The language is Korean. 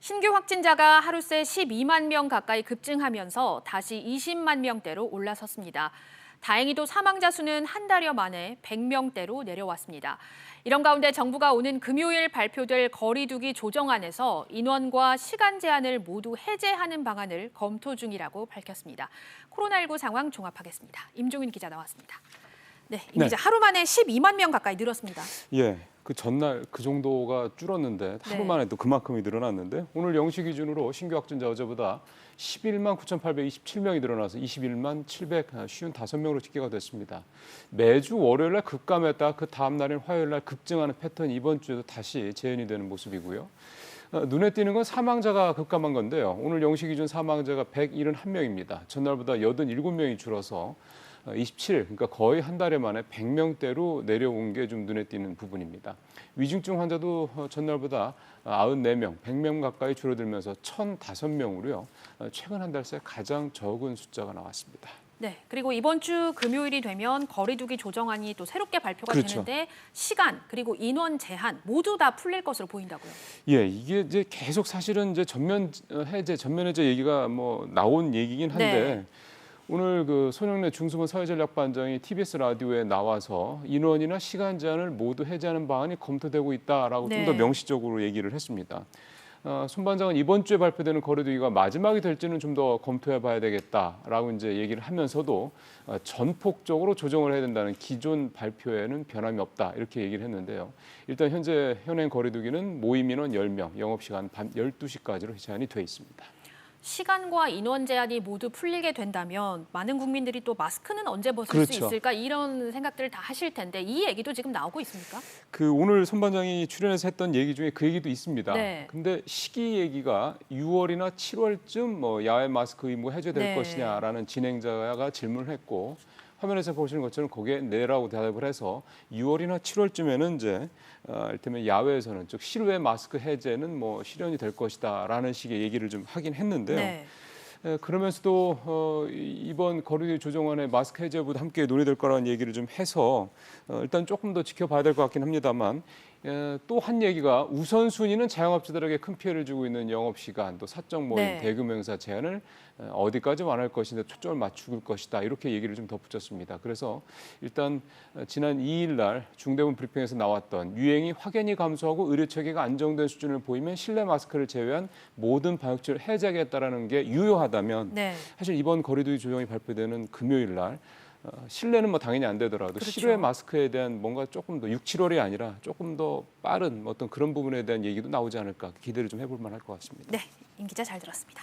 신규 확진자가 하루 새 12만 명 가까이 급증하면서 다시 20만 명대로 올라섰습니다. 다행히도 사망자 수는 한 달여 만에 100명대로 내려왔습니다. 이런 가운데 정부가 오는 금요일 발표될 거리 두기 조정안에서 인원과 시간 제한을 모두 해제하는 방안을 검토 중이라고 밝혔습니다. 코로나19 상황 종합하겠습니다. 임종윤 기자 나왔습니다. 네, 임 기자, 하루 만에 12만 명 가까이 늘었습니다. 예, 그 전날 그 정도가 줄었는데 하루 만에 또 그만큼이 늘어났는데 오늘 0시 기준으로 신규 확진자 어제보다 11만 9,827명이 늘어나서 21만 755명으로 집계가 됐습니다. 매주 월요일 날 급감했다가 그 다음 날인 화요일 날 급증하는 패턴이 이번 주에도 다시 재현이 되는 모습이고요. 눈에 띄는 건 사망자가 급감한 건데요. 오늘 0시 기준 사망자가 171명입니다. 전날보다 87명이 줄어서 27일, 그러니까 거의 한 달에 만에 100명대로 내려온 게 좀 눈에 띄는 부분입니다. 위중증 환자도 전날보다 94명, 100명 가까이 줄어들면서 1,005명으로요. 최근 한 달 새 가장 적은 숫자가 나왔습니다. 네, 그리고 이번 주 금요일이 되면 거리 두기 조정안이 또 새롭게 발표가 그렇죠. 되는데 시간 그리고 인원 제한 모두 다 풀릴 것으로 보인다고요. 예, 이게 이제 계속 사실은 이제 전면 해제 얘기가 뭐 나온 얘기긴 한데 오늘 그 손영래 중수본 사회전략반장이 TBS 라디오에 나와서 인원이나 시간 제한을 모두 해제하는 방안이 검토되고 있다라고 좀 더 명시적으로 얘기를 했습니다. 손 반장은 이번 주에 발표되는 거리두기가 마지막이 될지는 좀 더 검토해봐야 되겠다라고 이제 얘기를 하면서도 전폭적으로 조정을 해야 된다는 기존 발표에는 변함이 없다 이렇게 얘기를 했는데요. 일단 현재 현행 거리두기는 모임 인원 10명, 영업시간 밤 12시까지로 제한이 돼 있습니다. 시간과 인원 제한이 모두 풀리게 된다면 많은 국민들이 또 마스크는 언제 벗을 수 있을까 이런 생각들을 다 하실 텐데 이 얘기도 지금 나오고 있습니까? 그 오늘 손 반장이 출연해서 했던 얘기 중에 그 얘기도 있습니다. 네. 근데 시기 얘기가 6월이나 7월쯤 뭐 야외 마스크 의무 해제될 것이냐라는 진행자가 질문을 했고 화면에서 보시는 것처럼 거기에 네라고 대답을 해서 6월이나 7월쯤에는 이제 이를테면 야외에서는 즉 실외 마스크 해제는 뭐 실현이 될 것이다라는 식의 얘기를 좀 하긴 했는데요. 그러면서도 이번 거리두기 조정안의 마스크 해제보다 함께 논의될 거라는 얘기를 좀 해서 일단 조금 더 지켜봐야 될 것 같긴 합니다만 또 한 얘기가 우선순위는 자영업자들에게 큰 피해를 주고 있는 영업시간, 또 사적 모임, 대규모 행사 제한을 어디까지 완화할 것인데 초점을 맞출 것이다 이렇게 얘기를 좀 덧붙였습니다. 그래서 일단 지난 2일 날 중대본 브리핑에서 나왔던 유행이 확연히 감소하고 의료 체계가 안정된 수준을 보이면 실내 마스크를 제외한 모든 방역지를 해제하겠다라는 게 유효하다면 사실 이번 거리두기 조정이 발표되는 금요일 날 실내는 뭐 당연히 안 되더라도 실외 마스크에 대한 뭔가 조금 더 6, 7월이 아니라 조금 더 빠른 어떤 그런 부분에 대한 얘기도 나오지 않을까 기대를 좀 해볼 만할 것 같습니다. 네, 임 기자 잘 들었습니다.